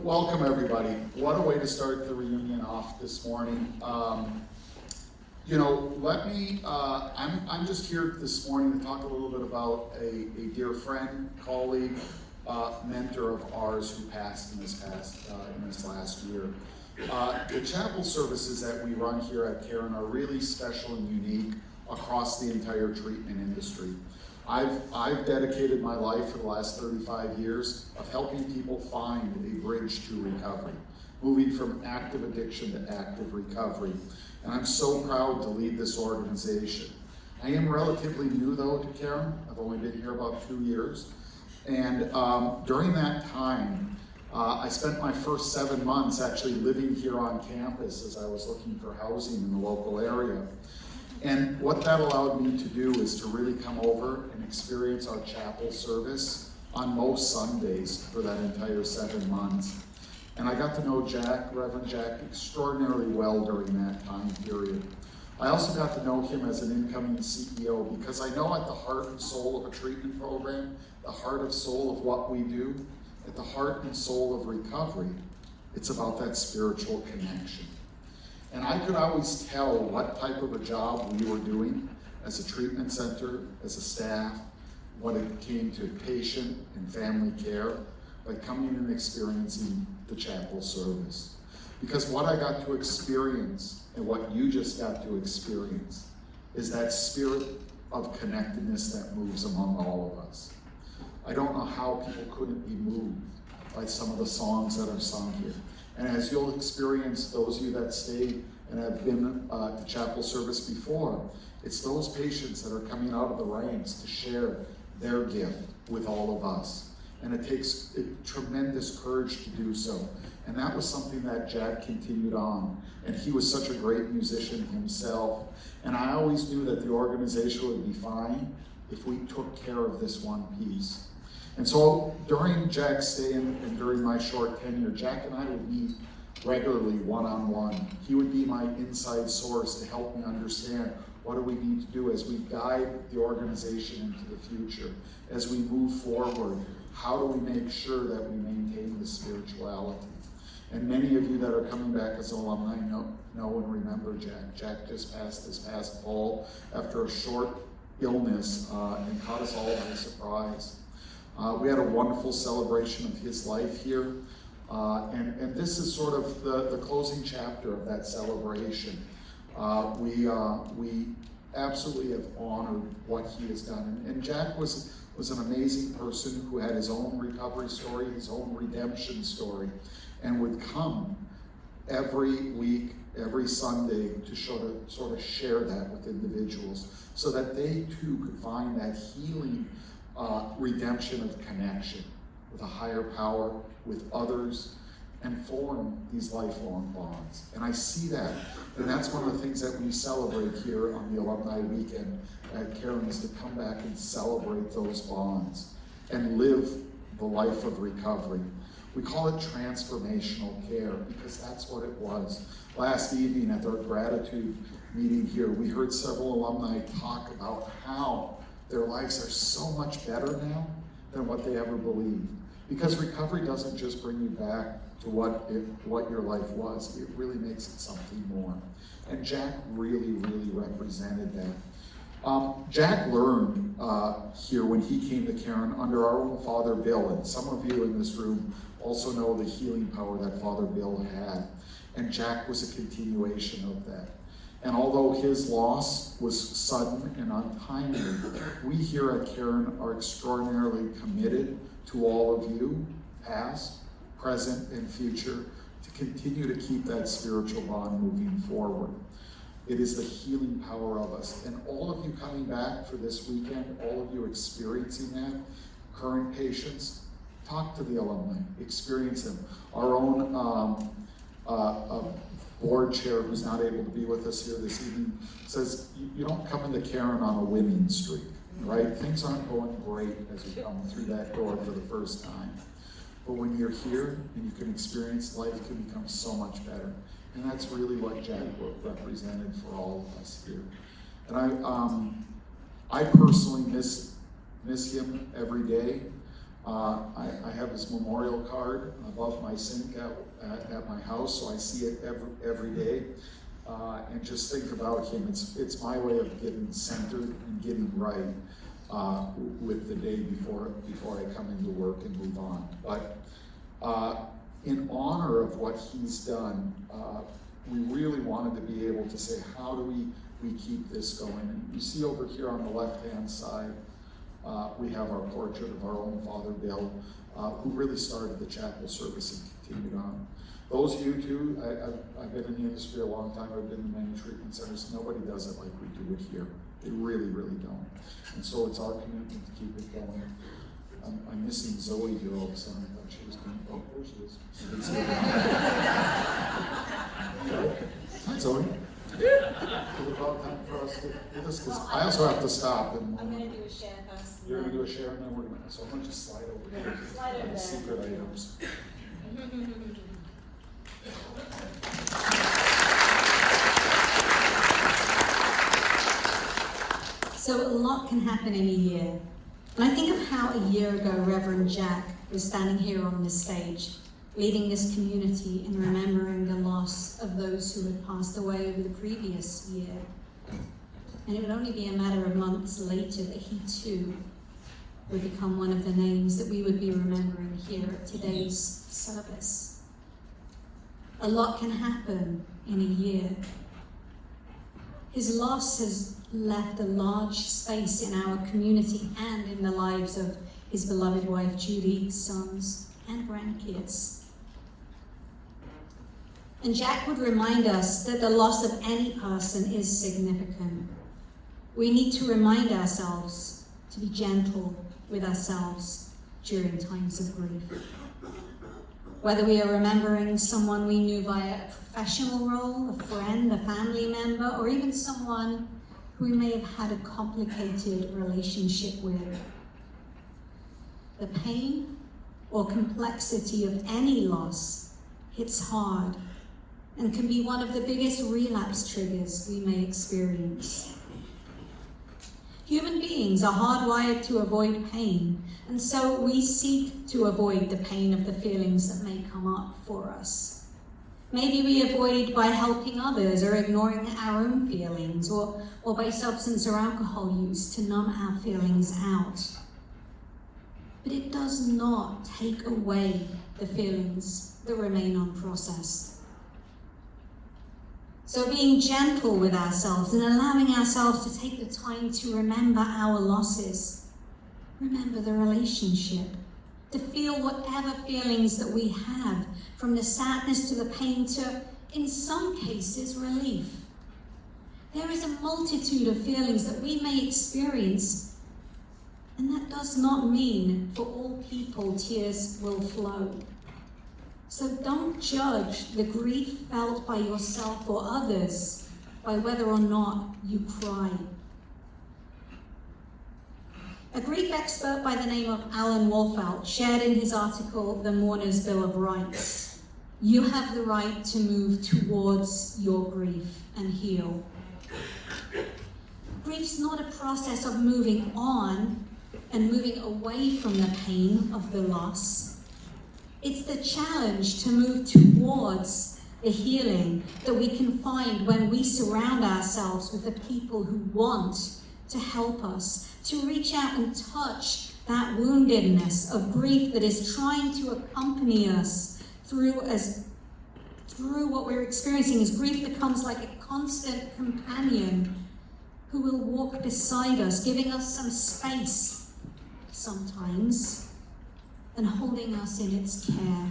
welcome everybody. What a way to start the reunion off this morning. I'm just here this morning to talk a little bit about a dear friend, colleague, mentor of ours who passed in this last year. The chapel services that we run here at Caron are really special and unique across the entire treatment industry. I've dedicated my life for the last 35 years of helping people find a bridge to recovery, moving from active addiction to active recovery. And I'm so proud to lead this organization. I am relatively new though to Caron. I've only been here about 2 years. And during that time, I spent my first 7 months actually living here on campus as I was looking for housing in the local area. And what that allowed me to do is to really come over and experience our chapel service on most Sundays for that entire 7 months. And I got to know Reverend Jack, extraordinarily well during that time period. I also got to know him as an incoming CEO because I know at the heart and soul of a treatment program, the heart and soul of what we do, at the heart and soul of recovery, it's about that spiritual connection. And I could always tell what type of a job we were doing as a treatment center, as a staff, when it came to patient and family care, by coming and experiencing the chapel service. Because what I got to experience and what you just got to experience is that spirit of connectedness that moves among all of us. I don't know how people couldn't be moved by some of the songs that are sung here. And as you'll experience, those of you that stayed and have been to chapel service before, it's those patients that are coming out of the ranks to share their gift with all of us. And it takes tremendous courage to do so. And that was something that Jack continued on. And he was such a great musician himself. And I always knew that the organization would be fine if we took care of this one piece. And so during Jack's stay and during my short tenure, Jack and I would meet regularly one-on-one. He would be my inside source to help me understand what do we need to do as we guide the organization into the future. As we move forward, how do we make sure that we maintain the spirituality? And many of you that are coming back as alumni know and remember Jack. Jack just passed this past fall after a short illness and caught us all by surprise. We had a wonderful celebration of his life here. And this is sort of the closing chapter of that celebration. We absolutely have honored what he has done. And Jack was an amazing person who had his own recovery story, his own redemption story, and would come every week, every Sunday to sort of share that with individuals so that they too could find that healing redemption of connection with a higher power, with others, and form these lifelong bonds. And I see that, and that's one of the things that we celebrate here on the Alumni Weekend at Caron, is to come back and celebrate those bonds and live the life of recovery. We call it transformational care because that's what it was. Last evening at our gratitude meeting here, we heard several alumni talk about how their lives are so much better now than what they ever believed. Because recovery doesn't just bring you back to what your life was. It really makes it something more. And Jack really, really represented that. Jack learned here when he came to Caron under our own Father Bill, and some of you in this room also know the healing power that Father Bill had. And Jack was a continuation of that. And although his loss was sudden and untimely, we here at Caron are extraordinarily committed to all of you, past, present, and future, to continue to keep that spiritual bond moving forward. It is the healing power of us. And all of you coming back for this weekend, all of you experiencing that, current patients, talk to the alumni, experience them. Our own board chair, who's not able to be with us here this evening, says you don't come into Caron on a winning streak, right? Things aren't going great as you come through that door for the first time. But when you're here and you can experience, life can become so much better. And that's really what Jack represented for all of us here. And I personally miss him every day. I have his memorial card above my sink at my house, so I see it every day. And just think about him. It's my way of getting centered and getting right with the day before I come into work and move on. But in honor of what he's done, we really wanted to be able to say, how do we keep this going? And you see over here on the left-hand side, we have our portrait of our own Father Bill, who really started the chapel service and continued on. Those of you too, I've been in the industry a long time, I've been in many treatment centers, nobody does it like we do it here. They really, really don't. And so it's our commitment to keep it going. I'm missing Zoe here all of a sudden. I thought she was going to, oh, there she is. I didn't see her. Hi, Zoe. Is it about time for us to do this? Because I also have to stop. And I'm going to do a share first. You're going to do a share, and then we're going to, so I'm going to just slide over here. Slide over there. Secret items. So a lot can happen in a year. And I think of how a year ago Reverend Jack was standing here on this stage, leading this community and remembering the loss of those who had passed away over the previous year. And it would only be a matter of months later that he too would become one of the names that we would be remembering here at today's service. A lot can happen in a year. His loss has left a large space in our community and in the lives of his beloved wife Judy, sons, and grandkids. And Jack would remind us that the loss of any person is significant. We need to remind ourselves to be gentle with ourselves during times of grief. Whether we are remembering someone we knew via a professional role, a friend, a family member, or even someone who we may have had a complicated relationship with. The pain or complexity of any loss hits hard and can be one of the biggest relapse triggers we may experience. Human beings are hardwired to avoid pain, and so we seek to avoid the pain of the feelings that may come up for us. Maybe we avoid by helping others or ignoring our own feelings, or by substance or alcohol use to numb our feelings out. But it does not take away the feelings that remain unprocessed. So being gentle with ourselves and allowing ourselves to take the time to remember our losses, remember the relationship, to feel whatever feelings that we have, from the sadness to the pain to, in some cases, relief. There is a multitude of feelings that we may experience, and that does not mean for all people tears will flow. So don't judge the grief felt by yourself or others by whether or not you cry. A grief expert by the name of Alan Wolfelt shared in his article, The Mourner's Bill of Rights, you have the right to move towards your grief and heal. Grief's not a process of moving on and moving away from the pain of the loss. It's the challenge to move towards the healing that we can find when we surround ourselves with the people who want to help us, to reach out and touch that woundedness of grief that is trying to accompany us through what we're experiencing, as grief becomes like a constant companion who will walk beside us, giving us some space sometimes, and holding us in its care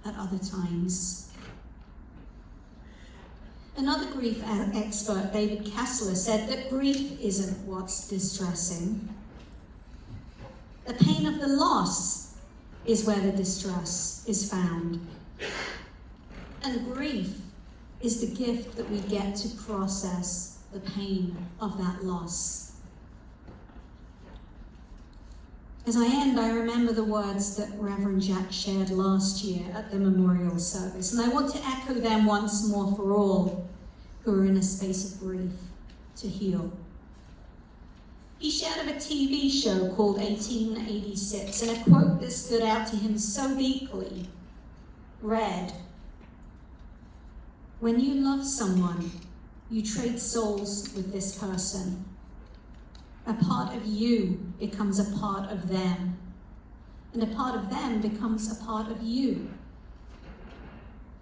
at other times. Another grief expert, David Kessler, said that grief isn't what's distressing. The pain of the loss is where the distress is found. And grief is the gift that we get to process the pain of that loss. As I end, I remember the words that Reverend Jack shared last year at the memorial service, and I want to echo them once more for all who are in a space of grief to heal. He shared of a TV show called 1886, and a quote that stood out to him so deeply read, "When you love someone, you trade souls with this person. A part of you becomes a part of them, and a part of them becomes a part of you.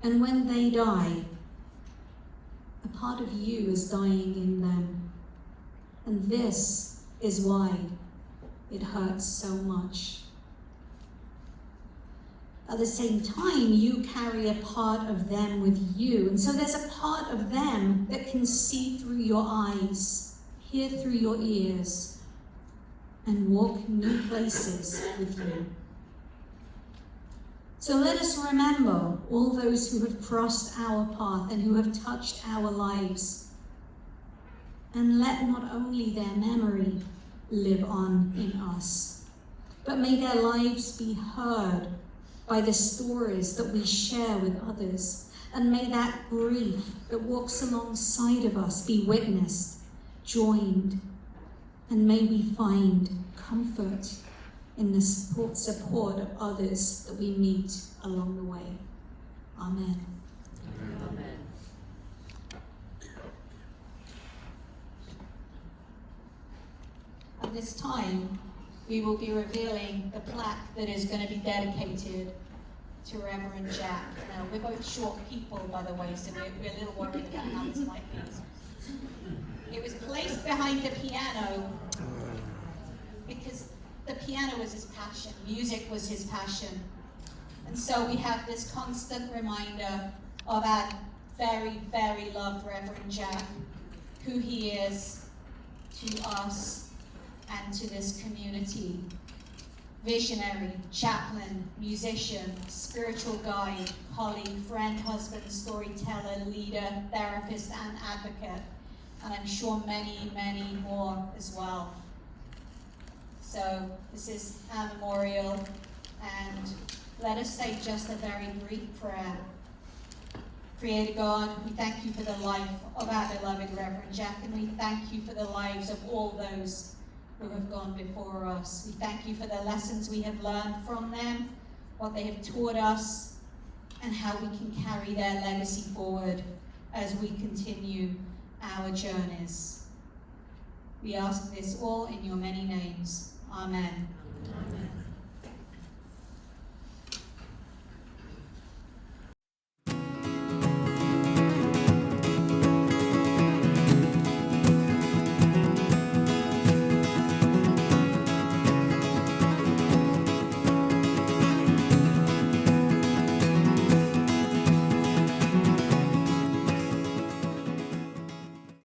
And when they die, a part of you is dying in them. And this is why it hurts so much. At the same time, you carry a part of them with you. And so there's a part of them that can see through your eyes, hear through your ears, and walk new places with you. So let us remember all those who have crossed our path and who have touched our lives. And let not only their memory live on in us, but may their lives be heard by the stories that we share with others. And may that grief that walks alongside of us be witnessed, joined, and may we find comfort in the support of others that we meet along the way. Amen. Amen. At this time, we will be revealing the plaque that is going to be dedicated to Reverend Jack. Now, we're both short people, by the way, so we're a little worried about how this might be. It was placed behind the piano because the piano was his passion, music was his passion. And so we have this constant reminder of our very, very loved Reverend Jack, who he is to us and to this community. Visionary, chaplain, musician, spiritual guide, colleague, friend, husband, storyteller, leader, therapist, and advocate. And I'm sure many, many more as well. So this is our memorial, and let us say just a very brief prayer. Creator God, we thank you for the life of our beloved Reverend Jack, and we thank you for the lives of all those who have gone before us. We thank you for the lessons we have learned from them, what they have taught us, and how we can carry their legacy forward as we continue our journeys. We ask this all in your many names. Amen. Amen.